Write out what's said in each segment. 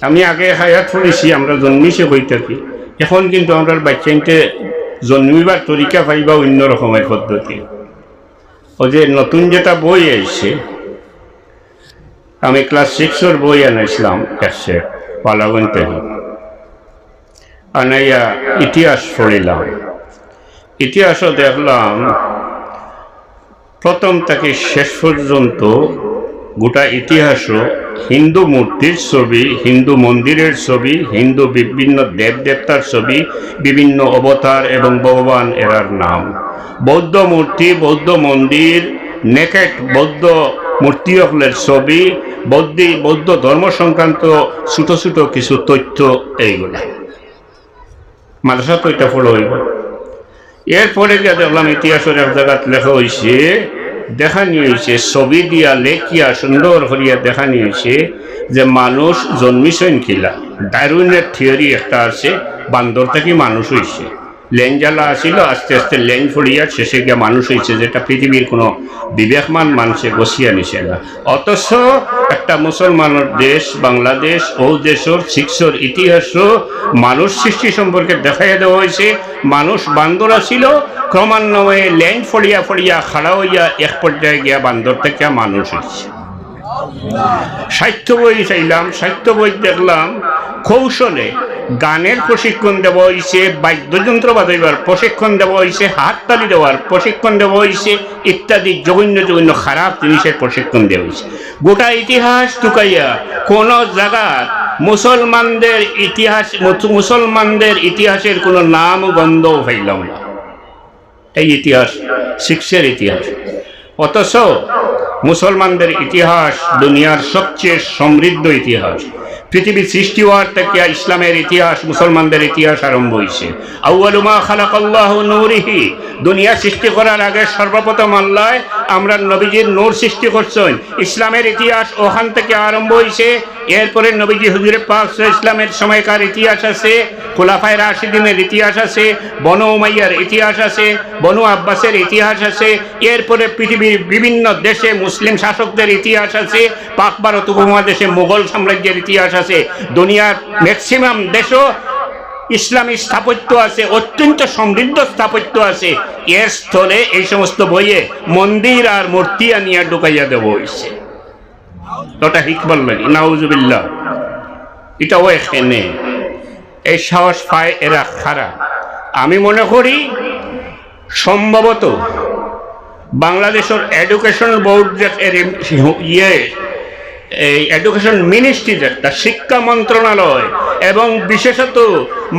আমি আগে হায়াত পড়েছি, আমরা জন্মিছে হয়ে থাকি। এখন কিন্তু আমরা বাচ্চাইনতে জন্মিবার তরিকা পাইবা অন্য রকমের পদ্ধতি। ও যে নতুন যেটা বই আইছে, আমি ক্লাস 6 বই আনাইছিলাম একশে পালাবন থেকে, আনাইয়া ইতিহাস পড়িলাম। ইতিহাসও দেখলাম প্রথম থেকে শেষ পর্যন্ত গোটা ইতিহাসও হিন্দু মূর্তির ছবি, হিন্দু মন্দিরের ছবি, হিন্দু বিভিন্ন দেবদেবতার ছবি, বিভিন্ন অবতার এবং ভগবান এরার নাম, বৌদ্ধ মূর্তি, বৌদ্ধ মন্দির, নেকেট বৌদ্ধ মূর্তিসকলের ছবি, বৌদ্ধ ধর্ম সংক্রান্ত ছোট ছোট কিছু তথ্য, এইগুলা মাদ্রাসা তো এটা ফলো হইব। এরপরে গিয়ে দেখলাম ইতিহাসের এক জায়গায় লেখা হয়েছে, দেখানি হয়েছে ছবি দিয়া লেখিয়া সুন্দর করিয়া দেখানি হয়েছে যে মানুষ জন্মিছেন কিলা। ডারউইনের থিওরি একটা আছে, বান্দর থেকে মানুষ হয়েছে, লেন জ্বালা আসিল, আস্তে আস্তে লেন ফড়িয়া শেষে গিয়া মানুষ হয়েছে, যেটা পৃথিবীর কোনো বিবেকমান মানুষে বসিয়া নিছে না। অথচ একটা মুসলমানের দেশ বাংলাদেশ, ও দেশের শিক্ষর ইতিহাসও মানুষ সৃষ্টি সম্পর্কে দেখাইয়া দেওয়া হয়েছে। মানুষ বান্দর ছিল, ক্রমান্বয়ে লেন ফড়িয়া ফড়িয়া খাড়া হইয়া এক পর্যায়ে গিয়া বান্দর থেকে মানুষ হয়েছে। সাহিত্য বই চাইলাম, সাহিত্য বই দেখলাম কৌশলে গানের প্রশিক্ষণ দেওয়া হয়েছে, বাদ্যযন্ত্র বাজাইবার প্রশিক্ষণ দেওয়া হয়েছে, হাততালি দেওয়ার প্রশিক্ষণ দেওয়া হয়েছে, ইত্যাদি জঘন্য জঘন্য খারাপ জিনিসের প্রশিক্ষণ দেওয়া হয়েছে। গোটা ইতিহাস টুকাইয়া কোন জায়গা মুসলমানদের ইতিহাসের কোনো নাম গন্ধ পাইলাম না। এই ইতিহাস শিক্ষের ইতিহাস। অথচ মুসলমানদের ইতিহাস দুনিয়ার সবচেয়ে সমৃদ্ধ ইতিহাস। পৃথিবী সৃষ্টি হওয়ার থেকে ইসলামের ইতিহাস, মুসলমানদের ইতিহাস আরম্ভ হয়েছে। আউয়ালু মা খালাকাল্লাহু নূরিহি, দুনিয়া সৃষ্টি করার আগে সর্বপ্রথম আল্লাহ আমরা নবীজির নূর সৃষ্টি করছেন। ইসলামের ইতিহাস ওখান থেকে আরম্ভ হয়েছে। এরপরে নবীজি হুজুরে পাক ইসলামের সময়কার ইতিহাস আছে, খোলাফায়ে রাশিদিনের ইতিহাস আছে, বনু উমাইয়ার ইতিহাস আছে, বনু আব্বাসের ইতিহাস আছে। এরপরে পৃথিবীর বিভিন্ন দেশে মুসলিম শাসকদের ইতিহাস আছে, পাক ভারত উপমহাদেশে মুঘল সাম্রাজ্যের ইতিহাস আছে। দুনিয়ার ম্যাক্সিমাম দেশও ইসলামী স্থাপত্য আছে, অত্যন্ত সমৃদ্ধ স্থাপত্য আছে। এর স্থলে এই সমস্ত বইয়ে মন্দির আর মূর্তি আনিয়া ঢুকাইয়া দেওয়া হয়েছে। ওটা হিকবল লাগে, নাউজুবিল্লাহ। এটাও এখানে এই সাহস পায় এরা খারাপ। আমি মনে করি সম্ভবত বাংলাদেশের এডুকেশন বোর্ড এই এডুকেশন মিনিস্ট্রি, একটা শিক্ষা মন্ত্রণালয় এবং বিশেষত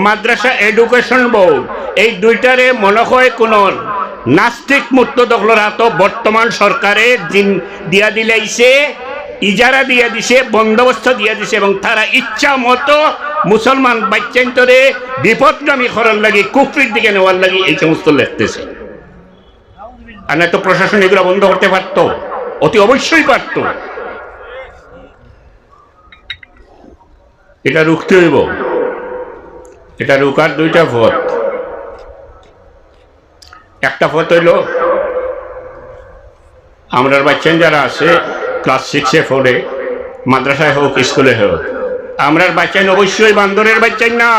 মাদ্রাসা এডুকেশন বোর্ড, এই দুইটারে মনে হয় কোনো নাস্তিক মুক্ত দখলরা তো বর্তমান সরকারে দিয়া দিলাইছে, ইজারা দিয়া দিছে, বন্দোবস্ত দিয়া দিছে, এবং তারা ইচ্ছা মতো মুসলমান বাচ্চান্তরে বিপদগামী করার লাগি, কুফরির দিকে নেওয়ার লাগি এই সমস্ত লিখতেছে। আর না তো প্রশাসন এগুলো বন্ধ করতে পারত, অতি অবশ্যই পারত। এটা রুখতে হইব। এটা রুকার দুইটা পথ। একটা পথ হইল আমরা বাচ্চান যারা আছে ক্লাস 6-এ 4-এ, মাদ্রাসায় হোক স্কুলে হোক, আমরার বাচ্চান অবশ্যই বান্দরের বাচ্চান না,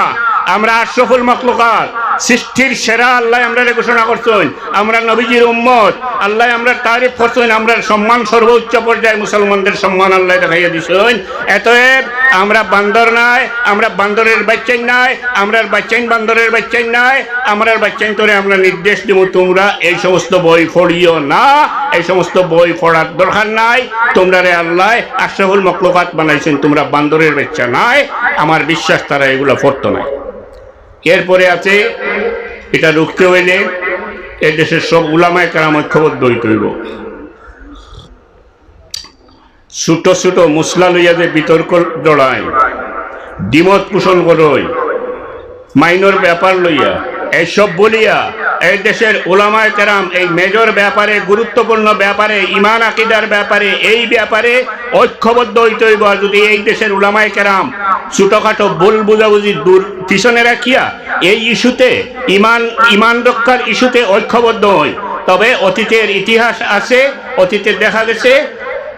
আমরা আশরাফুল মাখলুকাত, সৃষ্টির সেরা আল্লাহ আমরা ঘোষণা করছেন। আমরা নবীজির উম্মত, আল্লাহ আমরা তারিফ করছেন। আমরা সম্মান সর্বোচ্চ পর্যায়ে মুসলমানদের সম্মান আল্লাহ দেখাইয়া দিছেন। এতএব আমরা বান্দর নাই, আমরা বান্দরের বাচ্চাই নাই, আমরার বাচ্চাইন বান্দরের বাচ্চাই নাই। আমরার বাচ্চাইন তোরে আমরা নির্দেশ দিব, তোমরা এই সমস্ত বই পড়িও না, এই সমস্ত বই পড়ার দরকার নাই। তোমরা রে আল্লাহ আশরাফুল মাখলুকাত বানাইছেন, তোমরা বান্দরের বাচ্চা নাই। আমার বিশ্বাস তারা এগুলো পড়তো না। এরপরে আছে এটা রুখতে হইলে এই দেশের সব উলামায়ে কেরাম ঐক্যবদ্ধ হইতে হইব। ছোট ছোট মুসলা লইয়া যে বিতর্ক জড়ায়, দ্বিমত পোষণ করই, মাইনর ব্যাপার লইয়া এইসব বলিয়া এই দেশের উলামায়ে কেরাম এই মেজর ব্যাপারে, গুরুত্বপূর্ণ ব্যাপারে, ঈমান আকীদার ব্যাপারে, এই ব্যাপারে ঐক্যবদ্ধ হইতে হইব। আর যদি এই দেশের উলামায়ে কেরাম ছোটখাটো ভুল বুঝাবুঝি দূর পিছনে রাখিয়া এই ইস্যুতে ঈমান রক্ষার ইস্যুতে ঐক্যবদ্ধ হই, তবে অতীতের ইতিহাস আছে, অতীতে দেখা গেছে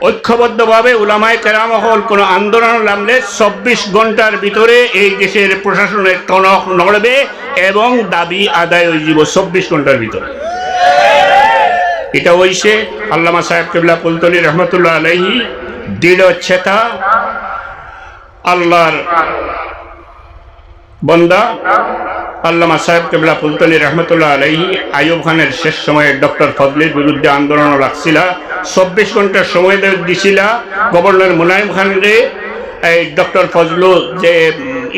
ঐক্যবদ্ধভাবে উলামায়ে কেরাম হল কোনো আন্দোলন নামলে ২৪ ঘন্টার ভিতরে এই দেশের প্রশাসনের টনক নড়বে এবং দাবি আদায় হয়ে যাব ২৪ ঘন্টার ভিতরে। এটা হইছে আল্লামা সাহেব কিবলা কুলতলি রহমতুল্লাহ আলাইহি দৃঢ় চেতা আল্লাহর বন্দা আল্লামা সাহেব কিবলা কুলতলি রহমতুল্লাহ আলাইহি আইয়ুব খানের শেষ সময়ে ডক্টর ফজলির বিরুদ্ধে আন্দোলন রাখছিল। ২৪ ঘন্টার সময় দিছিল গভর্নর মুনাইম খানরে। এই ডক্টর ফজলু যে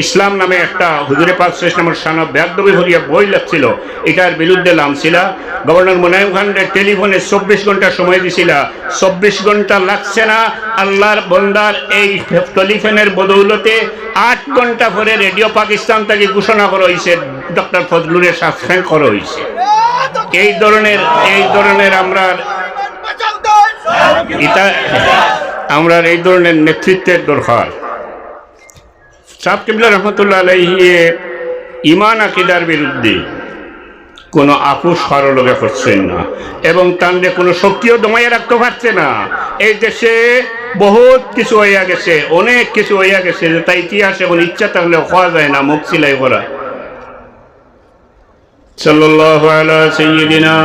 ইসলাম নামে একটা হুজুরে পাক নামের শান ব্যাগদবি ভরিয়া বই লিখছিল, এটার বিরুদ্ধে নামছিল। গভর্নর মুনাইম খানরে টেলিফোনে ২৪ ঘন্টা সময় দিছিল। ২৪ ঘন্টা লাগছে না, আল্লাহর বন্দার এই টেলিফোনের বদৌলতে ৮ ঘন্টা পরে রেডিও পাকিস্তান থেকে ঘোষণা করা হয়েছে ডক্টর ফজলুরে সাসপেন্ড করা হয়েছে। এই ধরনের আমরা এই ধরনের নেতৃত্বের দরকার। সাহেব কিবলা রহমতুল্লাহ আলাইহি ঈমান আকীদার বিরুদ্ধে কোনো আপোষ কারো লগে করছেন না এবং তানরে কোনো শক্তিও দমাইয়া রাখতে পারছে না। এই দেশে বহুত কিছু হইয়া গেছে, অনেক কিছু হইয়া গেছে, যেটা ইতিহাস এবং ইচ্ছা থাকলেও খাওয়া যায় না মুখ সিলাই করা। সাল্লাল্লাহু আলা সাইয়্যিদিনা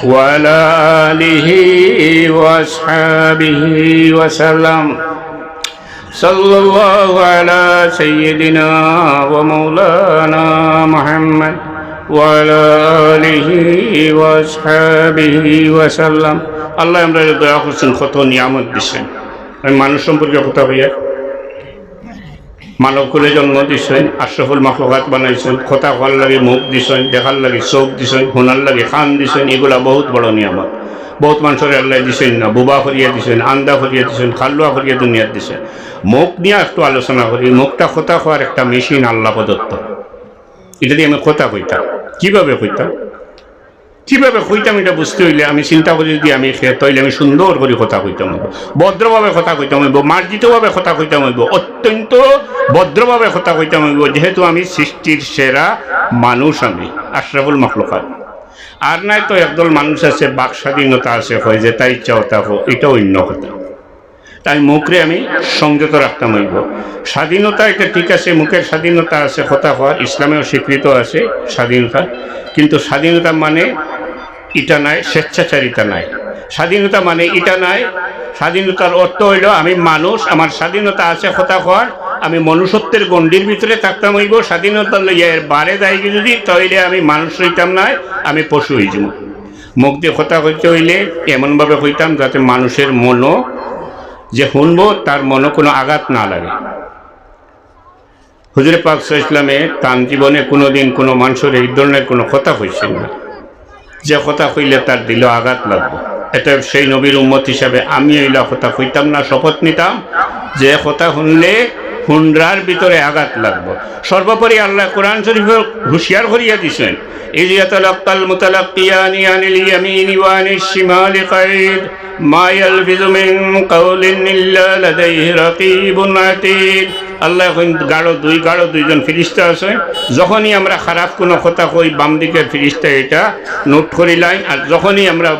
ওয়া আলা আলিহি ওয়া আসহাবিহি ওয়া সাল্লাম। সাল্লাল্লাহু আলা সাইয়্যিদিনা ওয়া মাওলানা মুহাম্মদ ওয়া আলা আলিহি ওয়া আসহাবিহি ওয়া সাল্লাম। আল্লাহ আমরা দয়া করছেন, কত নিয়ামত দিচ্ছেন। আমি মানুষ সম্পর্কে কথা হইয়া মানব কুলে জন্ম দিছেন, আশরাফুল মাখলুকাত বানাইছেন, কথা হওয়ার লাগে মুখ দিছেন, দেখার লাগে চোখ দিছেন, শোনার লাগে কান দিছেন। এগুলা বহুত বড় নিয়ামত। বহুত মানুষের আল্লাহ দিছেন না, বুবা করিয়া দিছেন, আন্দা করিয়া দিছেন, খালুয়া করিয়া দুনিয়াত দিছেন। মুখ নিয়ে একটু আলোচনা করি। মুখটা কথা হওয়ার একটা মেশিন আল্লাহ প্রদত্ত। এটা দিয়ে আমি কথা কইতাম, কিভাবে কইতাম এটা বুঝতে হইলে আমি চিন্তা করি, যদি আমি খেত হইলে আমি সুন্দর করে কথা কইতাম হইব, ভদ্রভাবে কথা কইতাম হইব, মার্জিতভাবে কথা কইতাম হইব, অত্যন্ত ভদ্রভাবে কথা কইতাম হইব, যেহেতু আমি সৃষ্টির সেরা মানুষ, আমি আশরাফুল মাখলুকাত। আর নাই তো একদল মানুষ আছে বাক স্বাধীনতা আছে, হয় যে তাই ইচ্ছা হতা হোক, এটা অন্য কথা। তাই মুখরে আমি সংযত রাখতাম হইব। স্বাধীনতা এটা ঠিক আছে, মুখের স্বাধীনতা আছে, কথা হওয়ার ইসলামেও স্বীকৃত আছে স্বাধীনতা। কিন্তু স্বাধীনতা মানে এটা নাই, স্বেচ্ছাচারিতা নাই। স্বাধীনতা মানে এটা নাই। স্বাধীনতার অর্থ হইল আমি মানুষ, আমার স্বাধীনতা আছে কথা হওয়ার, আমি মনুষ্যত্বের গণ্ডির ভিতরে থাকতাম হইব। স্বাধীনতা লইয়া এর বারে যাই যদি, তাইলে আমি মানুষ হইতাম না, আমি পশু হয়ে যাব। মুখ দিয়ে কথা কইতে হইলে এমনভাবে হইতাম যাতে মানুষের মনও যে শুনবো তার মনে কোনো আঘাত না লাগে। হুজুরে পাক ইসলামে তার জীবনে কোনোদিন কোনো মানুষের এই ধরনের কোনো কথা হয়েছিল না, যে কথা কইলে তার দিল আঘাত লাগবে। এটা সেই নবীর উম্মত হিসাবে আমি এইলা কথা কইতাম না, শপথ নিতাম যে কথা শুনলে হুন্ডার ভিতরে আঘাত লাগবে। সর্বোপরি আল্লাহ কোরআন শরীফে হুঁশিয়ার করিয়া দিছেন, ইয ইয়াতালাক্কাল মুতালাক্কিয়ানি আনিল ইয়ামিনি ওয়া আনিশ শিমালি কাঈদ মা ইয়ালফিযু মিন কাওলিন ইল্লা লাদাইহি রাকীবুন আতীদ। আল্লাহ এখন গাঢ় দুইজন ফিরিস্তা আছে। যখনই আমরা খারাপ কোনো কথা কই, বাম দিকের ফিরিস্তা এটা নোট করিলাই, আর যখনই আমরা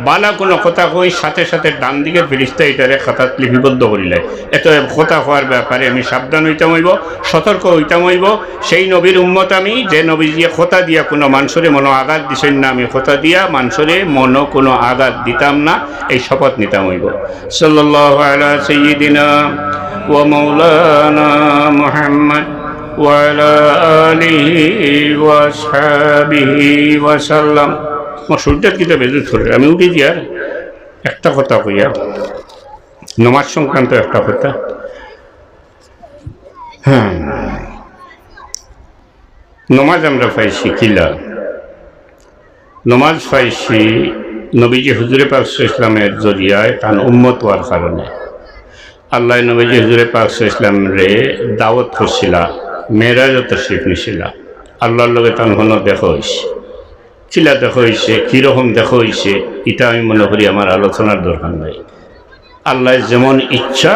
বালা কোনো কথা কই, সাথে সাথে ডান দিকের ফিরিস্তা এটারে খাতাত লিপিবদ্ধ করিলাই। এত কথা হওয়ার ব্যাপারে আমি সাবধান হইতাম হইব, সতর্ক হইতাম হইব। সেই নবীর উম্মত আমি, যে নবী দিয়ে কথা দিয়া কোনো মানুষরে মনো আঘাত দিছেন না, আমি কথা দিয়া মানুষরে মনো কোনো আঘাত দিতাম না, এই শপথ নিতাম হইব। সাল্লাল্লাহু আলা সাইয়্যিদিনা ওয়া মাওলানা মুহাম্মদ ওয়া আলা আলিহি ওয়া আসহাবিহি ওয়া সাল্লাম। আমার শরীরটা কিতা বেজে ধরে, আমি উঠে দিয়া একটা কথা কইয়া, নমাজ সংক্রান্ত একটা কথা। হ্যাঁ, নমাজ আমরা পাইছি কিলা, নমাজ পাইছি নবীজি হুজুরে পাক ইসলামের জরিয়ায়, তার উম্মত হওয়ার কারণে। আল্লাহ নবীজি হুজুরে পাক ইসলামরে দাওয়াত করছিলা, মেরাজও তশরিফ নিছিলা। আল্লাহর লগে তার হন দেখা হয়েছে, চিলা দেখা হয়েছে, কীরকম দেখা হয়েছে এটা আমি মনে করি আমার আলোচনার দরকার নাই। আল্লাহ যেমন ইচ্ছা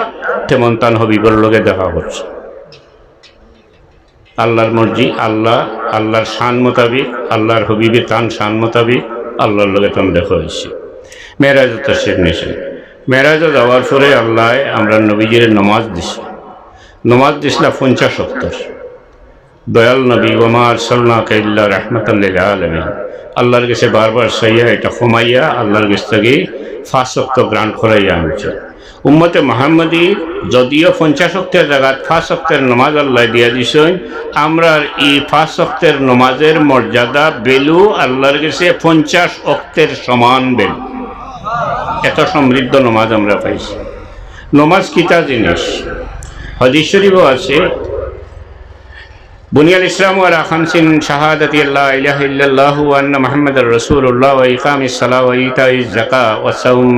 তেমন তান হবিবর লগে দেখা করছে। আল্লাহর মর্জি, আল্লাহর শান মোতাবিক, আল্লাহর হবিবে তান শান মোতাবিক আল্লাহর লগে তান দেখা হয়েছে। মেরাজে তশরিফ নিয়েছেন। মেরাজে যাওয়ার পরে আল্লাহ আমরা নবীজির নমাজ দিছি। নমাজ দিছিলা 50 ওয়াক্তের। দয়াল নবী ওমা আরসালনাকা ইল্লা রাহমাতাল লিল আলামিন আল্লাহর কাছে বারবার সাইয়া এটা কমাইয়া আল্লাহর কাছ থেকে 5 ওয়াক্ত গ্রান্ট করাইয়া আনছে। উম্মতে মুহাম্মাদী যদিও 50 ওয়াক্তের জায়গায় 5 ওয়াক্তের নমাজ আল্লাহ দিয়া দিছেন, আমরা এই 5 ওয়াক্তের নমাজের মর্যাদা বেলু আল্লাহর কাছে 50 ওয়াক্তের সমান বেলু। এত সমৃদ্ধ নমাজ আমরা পাইছি। নমাজ কিতা জিনিস? হাদিস শরীফও আছে, বুনিয়াল ইসলাম আলা খামসিন শাহাদাতি আল্লা ইলাহা ইল্লাল্লাহু ওয়া আন্না মুহাম্মাদার রাসূলুল্লাহ ওয়া ইকামিস সালাহ ওয়া ইতাইজ যাকাত ওয়া সাওম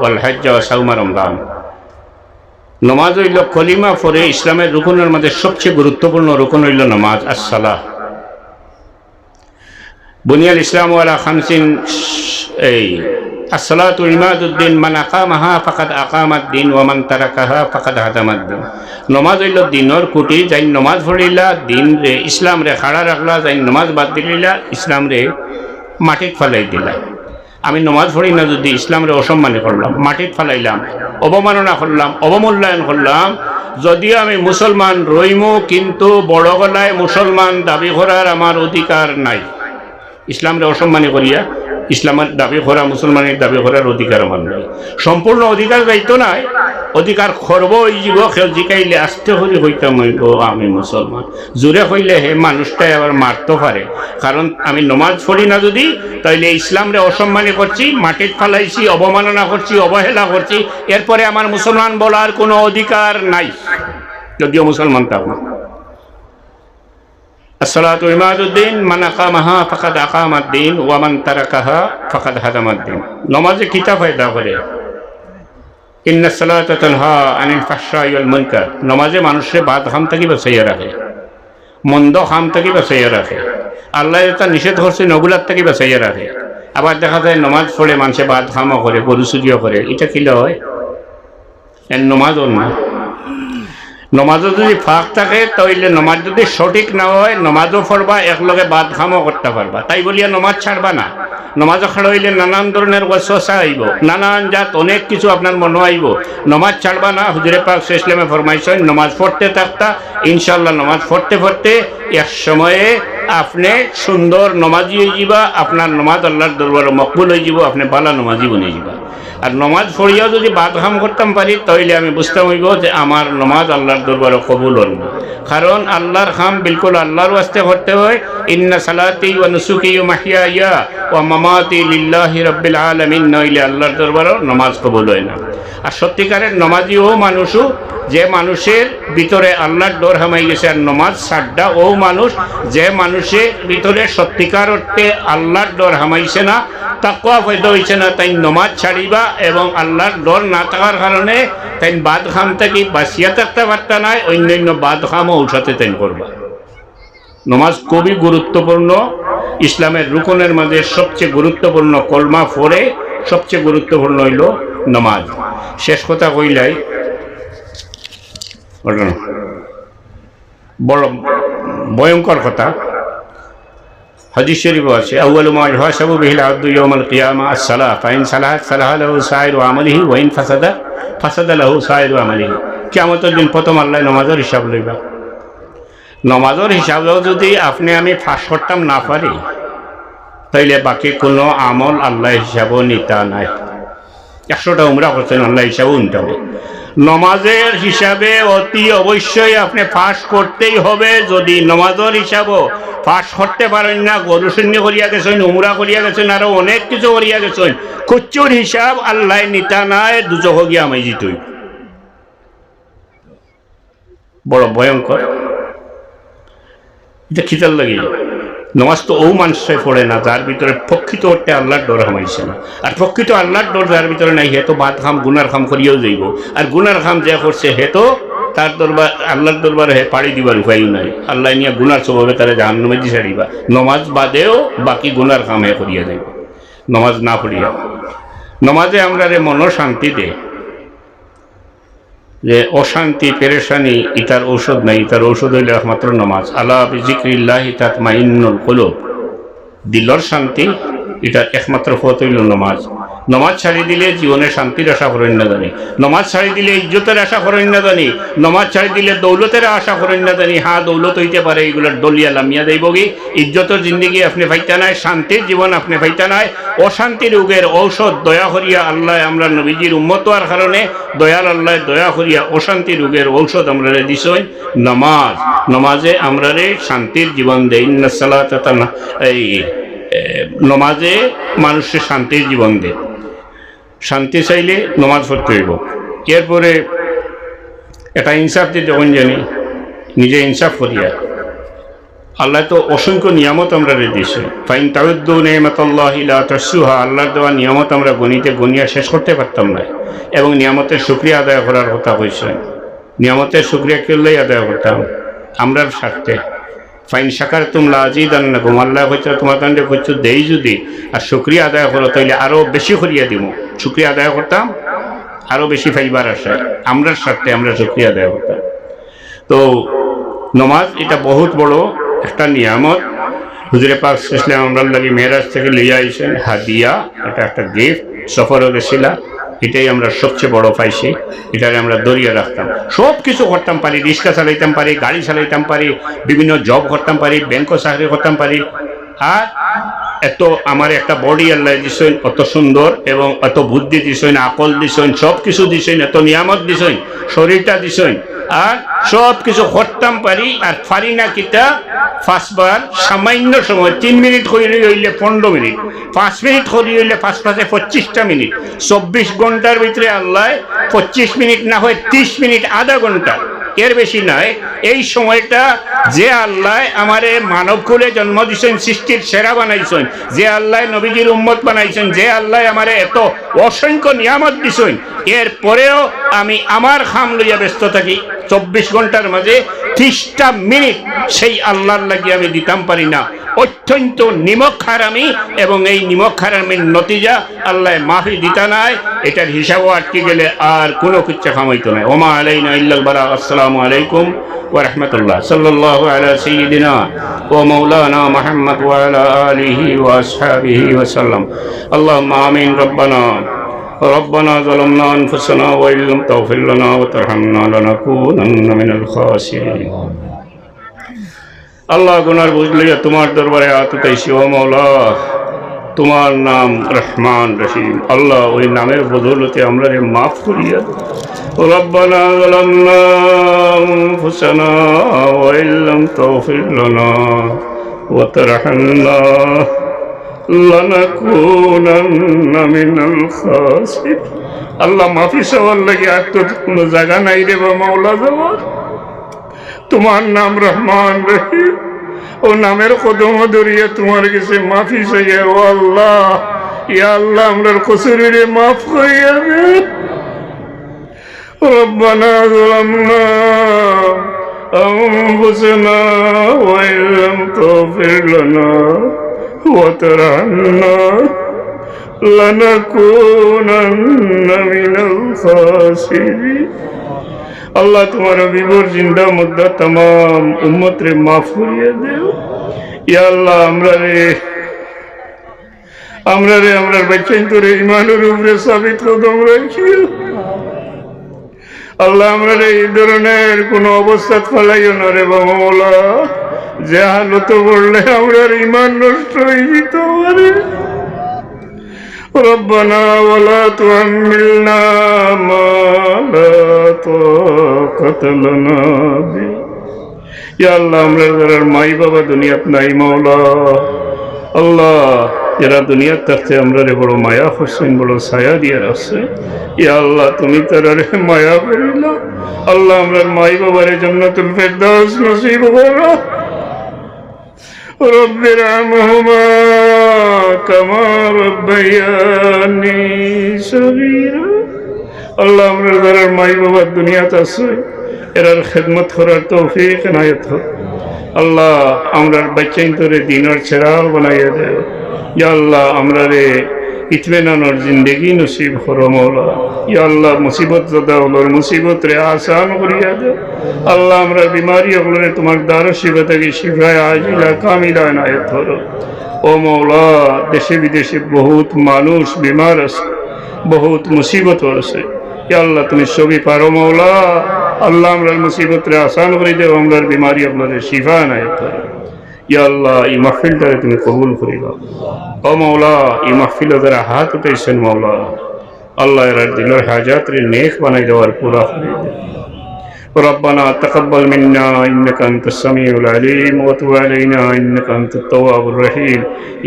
ওয়াল হজ্জ ওয়া সাওম রমজান। নামাজ হইল কলিমা পড়ে ইসলামের রুকনের মধ্যে সবচেয়ে গুরুত্বপূর্ণ রুকন হইল নামাজ as-সালাহ। বুনিয়াল ইসলাম আলা খামসিন as-সালাতু ইমাদুদ্দিন মান আকামাহা ফাকাদ আকামাদ-দ্বীন ওয়া মান তারাকাহা ফাকাদ হাদামাদ-দ্বীন। নমাজ হইল দিনের কুটি, যাই নমাজ পড়িলা দিন রে ইসলাম রে খাড়া রাখলা, যাই নমাজ বাদ দিলা ইসলাম রে মাটিত ফালাই দিলা। আমি নমাজ পড়ি না যদি ইসলাম রে অসম্মানী করলাম, মাটিত ফালাইলাম, অবমাননা করলাম, অবমূল্যায়ন করলাম। যদিও আমি মুসলমান রইমু, কিন্তু বড় গলায় মুসলমান দাবি করার আমার অধিকার নাই। ইসলাম রে অসম্মানী করিয়া ইসলামের দাবি করা, মুসলমানের দাবি করার অধিকার আমার নাই। সম্পূর্ণ অধিকার দায়িত্ব নাই, অধিকার করব ওই জীব খেল জিকাইলে আস্তে হলে হইতাম আমি মুসলমান। জোরে হইলে হে মানুষটাই আবার মারতে পারে, কারণ আমি নমাজ পড়ি না যদি, তাইলে ইসলামরে অসম্মানী করছি, মাটির ফালাইছি, অবমাননা করছি, অবহেলা করছি, এরপরে আমার মুসলমান বলার কোনো অধিকার নাই, যদিও মুসলমান তাও না। as-salatu imaduddin মান আকামাহা ফাকাদ আকামাদ-দ্বীন ওয়া মান তারাকাহা ফাকাদ হাদামাদ-দ্বীন। নমাজে কিতা ফায়দা করে? ইন্নাস সালাতা তানহা আনিল ফাহশাই ওয়াল মুনকার। নমাজে মানুষের বাদ খাম থেকে বাঁচাইয়া রাখে, মন্দ খাম থেকে বাঁচাইয়া রাখে, আল্লাহ এটা নিষেধ করছে নগুলার থেকে বাঁচাইয়া রাখে। আবার দেখা যায় নমাজ পড়ে মানুষে বাদ খামও করে, গরু চুরিও করে, এটা কিলে হয়? এর নমাজও না। নমাজও যদি ফাঁক থাকে তাইলে নমাজ যদি সঠিক না হয়, নমাজও পড়বা একলগে বাদ খামও করতে পারবা, তাই বলিয়া নমাজ ছাড়বা না। নমাজও খাড়া হইলে নানান ধরনের ওয়াসওয়াসা আইব, নানান জাত অনেক কিছু আপনার মনে আইব, নমাজ ছাড়বা না। হুজুরে পাক সাল্লাল্লাহু আলাইহি ওয়াসাল্লামে ফরমাইছেন নমাজ পড়তে থাকতা, ইনশাআল্লাহ নমাজ পড়তে পড়তে এক সময়ে আপনি সুন্দর নমাজি হয়ে যাবা, আপনার নমাজ আল্লাহর দরবারে মকবুল হয়ে যাব, আপনি ভালো নমাজি বনে যাবা। আর নমাজ পড়িয়াও যদি বাদখাম করতাম পারি তাইলে আমি বুঝতাম হইব যে আমার নমাজ আল্লাহর দরবারে কবুল হল না, কারণ আল্লাহর খাম বিলকুল আল্লাহর ওয়াস্তে করতে হয়। ইন্না সালাতি ওয়া নুসুকি ওয়া মাহইয়ায়া ওয়া মামাতি লিল্লাহি রাব্বিল আলামিন, নইলে আল্লাহর দরবারে নমাজ কবুল হয় না। আর সত্যিকারের নমাজি ও মানুষও যে মানুষের ভিতরে আল্লাহর ডর হামাই গেছে, আর নমাজ সাড্ডা ও মানুষ যে মানুষের ভিতরে সত্যিকার অর্থে আল্লাহর ডর হামাইছে না, তাকওয়া পয়দা হইছে না, তাই নমাজ ছাড়িবা। এবং আল্লাহর ডর না থাকার কারণে তাই বাদ খাম থেকে বাঁচিয়া থাকতে পারতা নাই, অন্যান্য বাদ খামও উঠাতে তাই করবা। নমাজ খুবই গুরুত্বপূর্ণ, ইসলামের রুকনের মাঝে সবচেয়ে গুরুত্বপূর্ণ। কলমা পড়ে সবচেয়ে গুরুত্বপূর্ণ হইল নমাজ। শেষ কথা কইলাই বড় ভয়ঙ্কর কথা, হাদিস শরীফ আছে আউয়ালু মা ইউহাসাবু বিহিল আবদু ইয়াউমাল কিয়ামা আস-সালাহ ফাইন সালাহাত সালাহা লাহু সাইরু আমালিহি ওয়া ইন ফাসাদা ফাসাদা লাহু সাইরু আমালিহি। কিয়ামতের দিন প্রথম আল্লাহ নামাজের হিসাব লইবা। নামাজের হিসাবেও যদি আপনি আমি ফাঁস করতাম না পারি, তাইলে বাকি কোনো আমল আল্লাহ হিসাবও নিতা নাই। 100টা উমরা করছেন, আল্লাহ হিসাবও নিতে হবে। নমাজের হিসাবে অতি অবশ্যই আপনি ফাঁস করতেই হবে। যদি নমাজের হিসাবও ফাঁস করতে পারেন না, গরু শূন্য করিয়া গেছেন, উমরা করিয়া গেছেন, আরো অনেক কিছু করিয়া গেছেন, খুচ্চুর হিসাব আল্লাহ নিতা নাই, দুজহ গিয়া আমি জিতই। বড় ভয়ঙ্কর। এটা খিতার লাগে। নমাজ তো ও মানুষটাই পড়ে না যার ভিতরে প্রকৃত অর্থে আল্লাহর ডর হামাইছে না। আর প্রকৃত আল্লাহর ডর যার ভিতরে নাই, হে তো বাদ খাম গুনার খাম করিয়াও যাইব। আর গুনার খাম যে করছে হে তো তার দরবার আল্লাহর দরবারে হে পাড়ি দিবার উপায় নাই। আল্লাহ নিয়ে গুনার স্বভাবে তারা জাহান্নামে দি ছাড়িবা। নমাজ বাদেও বাকি গুনার খাম হে করিয়া যাইব নমাজ না পড়িয়া। নমাজে আমরা রে মন শান্তি দে, যে অশান্তি পেরেশানি ইতার ঔষধ নাই, ইতার ঔষধ হইলে একমাত্র নমাজ। আলা বিযিক্রিল্লাহি তাতমাইন্নুল কুলুব। দিলর শান্তি এটার একমাত্র পথ হইল নমাজ। নমাজ ছাড়ি দিলে জীবনে শান্তির আশা করেন না জানি, নমাজ ছাড়ি দিলে ইজ্জতের আশা করেন না জানি, নমাজ ছাড়ি দিলে দৌলতের আশা করেন না জানি। হ্যাঁ, দৌলত হইতে পারে, এগুলোর দলিয়া লামিয়া দেবগি। ইজ্জতের জিন্দগি আপনি পাইতে নাই, শান্তির জীবন আপনি পাইতে নাই। অশান্তি রোগের ঔষধ দয়া করিয়া আল্লাহ আমরা নবীজির উম্মত হওয়ার কারণে দয়াল আল্লাহ দয়া করিয়া অশান্তি রোগের ঔষধ আমরা দিছই নমাজ। নমাজে আমরা শান্তির জীবন দেয়। ইন্না সালাতা, এই নমাজে মানুষের শান্তির জীবন দেয়। শান্তি চাইলে নমাজ পড়তে হইব। এরপরে এটা ইনসাফ দিয়ে যখন জানি নিজে ইনসাফ করিয়া, আল্লাহ তো অসংখ্য নিয়ামত আমরা দিয়েছে। ফাইন তাউদ্দু নিয়ামাতাল্লাহি লা তুহসুহা, আল্লাহর দেওয়া নিয়ামত আমরা গনিয়া শেষ করতে পারতাম না। এবং নিয়ামতের শুকরিয়া আদায় করার কথা কইছেন। নিয়ামতের শুকরিয়া করলেই আদায় করতাম আমরার স্বার্থে। ফাইন শাকারতুম লাযিদান্নাকুম, আল্লাহ হয়তো তোমার কাণ্ডে কিছু দেই যদি আর শুকরিয়া আদায় করো তাইলে আরও বেশি করিয়া দিব। শুকরিয়া আদায় করতাম আরও বেশি ফাইবার আসায়, আমরার স্বার্থে আমরা শুকরিয়া আদায় করতাম। তো নমাজ এটা বহুত বড় একটা নিয়ামত। হুজুরে পাক ইসলাম আমরার লাগি মেরাজ থেকে লইয়া আইছেন হাদিয়া, এটা একটা গিফট। সফরও গেছিলা, এটাই আমরা সবচেয়ে বড় পাইছি। এটারে আমরা দরিয়া রাখতাম, সব কিছু করতাম পারি, রিক্সা চালাইতাম পারি, গাড়ি চালাইতাম পারি, বিভিন্ন জব করতাম পারি, ব্যাংকও চাকরি করতাম পারি। আর এত আমার একটা বডি আল্লাহ দিছেন অত সুন্দর, এবং এত বুদ্ধি দিছেন, আকল দিছেন, সব কিছু দিছেন, এত নিয়ামত দিছেন, শরীরটা দিছেন, আর সব কিছু করতাম পারি। আর পারি না কিতা, পাঁচবার সামান্য সময় 3 মিনিট করি হইলে 15 মিনিট, 5 মিনিট করি হইলে 5 পাঁচে 25টা মিনিট, 24 ঘন্টার ভিতরে আল্লাহ 25 মিনিট না হয় 30 মিনিট, আধা ঘন্টা, এর বেশি নয়। এই সময়টা যে আল্লাহ আমারে মানব কুলে জন্ম দিয়েছেন, সৃষ্টির সেরা বানাইছেন, যে আল্লাহ নবীজির উম্মত বানাইছেন, যে আল্লাহ আমারে এত অসংখ্য নিয়ামত দিছেন, এর পরেও আমি আমার খাম লইয়া ব্যস্ত থাকি। 24 ঘন্টার মাঝে 30টা মিনিট সেই আল্লাহর লাগি আমি দিতাম পারি না। অত্যন্ত নিমক হারামি, এবং এই নিমক হারামির নতিজা আল্লাহ মাফি দিতা নাই। এটার হিসাবও আটকে গেলে আর কোনো কিচ্ছা খামাইতো নাই। ওমা আলাইনা ইল্লাল বালাগ। আসসালামু আলাইকুম ওয়া রাহমাতুল্লাহ। সাল্লাল্লাহু আলা সাইয়্যিদিনা ওয়া মাওলানা মুহাম্মদ ওয়া আলা আলিহি ওয়া আসহাবিহি ওয়া সাল্লাম। আল্লাহুম্মা আমিন। ربنا ظلمنا أنفسنا وإن لم تغفر لنا وترحمنا لنكونن من الخاسرين। আল্লাহ গুনার বুঝ লইয়া তোমার দরবারে আততাইছি। ও মাওলা, তোমার নাম রহমান রহিম। আল্লাহ ওই নামের বদৌলতে আমরা মাফ করিয়া। রব্বানা যালামনা আনফুসানা ওয়া ইন লাম তাগফির লানা ওয়া তারহামনা লানাকুনান্না মিনাল খাসিরিন। আল্লাহ মাফি চাওয়ার লাগে আর তো কোনো জায়গা নাই রে বা মাওলা যাওয়ার। তোমার নাম রহমান রহিম, ও নামের কদম ধরিয়া তোমার কাছে মাফি চাইয়া। ও আল্লাহ, ইয়া আল্লাহ আমরার কসুরিরে মাফ করিয়া দে। রব্বানা যালামনা আনফুসানা ওয়া ইন লাম তাগফির লানা ওয়া তারহামনা লানাকুনান্না মিনাল খাসিরিন। আল্লাহ তোমার বিবর জিন্দা মুদ্দা তাম উম্মত রে মাফ করিয়া দেও। ইয়া আল্লাহ আমরা রে আমরার বাচ্চাইন তোরে ইমানের উপরে সাবিত কদম রাখিও। আল্লাহ আমরা এই ধরনের কোনো অবস্থা ফেলাইও না রে মাওলা, যে হালত পড়লে আমরা ইমান নষ্ট হয়ে যেত পারে। ربنا ولا تحملنا ما لا طاقة لنا به। ইয়া আল্লাহ আমরা যারা মাই বাবা দুনিয়াত নাই মাওলা, আল্লাহ যারা দুনিয়ার থাকতে আমরা রে বড় মায়া করছেন, বড় ছায়া দিয়ে রাখছে, ইয়া আল্লাহ তুমি তারা রে মায়া করিল। আল্লাহ আমরা মাই বাবারে জান্নাতুল ফেরদাউস নসিব করো। رب ارحمهما كما ربياني صغيرا। আল্লাহ আমরা যারা মাই বাবা দুনিয়াতে আছে এরার খেদমত করার তৌফিক এনায়েত হোক। আল্লাহ আমরার বাচ্চাইন তোরে দিনের চেরাগ বানাইয়া দেও। ইয়া আল্লাহ আমরা রে ইতমিনানোর জিন্দগি নসিব করো মাওলা। ইয়া আল্লাহ মুসিবত জাদা হলোর মুসিবত রে আসান করিয়া দেও। আল্লাহ আমরা বিমারি হলোরে তোমার দ্বার শিবা থেকে শিফায় আজিলা কামিলা এনায়েত করো। ও মাওলা, দেশে বিদেশে বহুত মানুষ বিমার আছে, বহুত মুসিবত আছে। ইয়া আল্লাহ তুমি সবই পারো মৌলা। আল্লাহ আমরার মুসিবত রে আসান করে দেও, আমরার বিমারি আপনাদের শিফা নায়ক করো। ইয়া আল্লাহ এই মাহফিলটারে তুমি কবুল করে দাও। ও মৌলা এই মাহফিলে যারা হাত উঠাইছেন মৌলা, আল্লাহ এর দিলের হাজাত রে নেক বানাই দেওয়ার পুরা করে দেও। ربنا تقبل منا إنك أنت السميع العليم وتب علينا إنك أنت التواب الرحيم.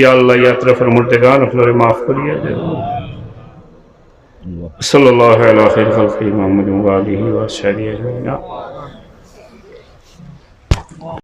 يا الله يا طرف المردگان اخلور معاف کریے دے. صلی اللہ علیہ خیر خلقه محمد و آلہ و صحبہ اجمعین.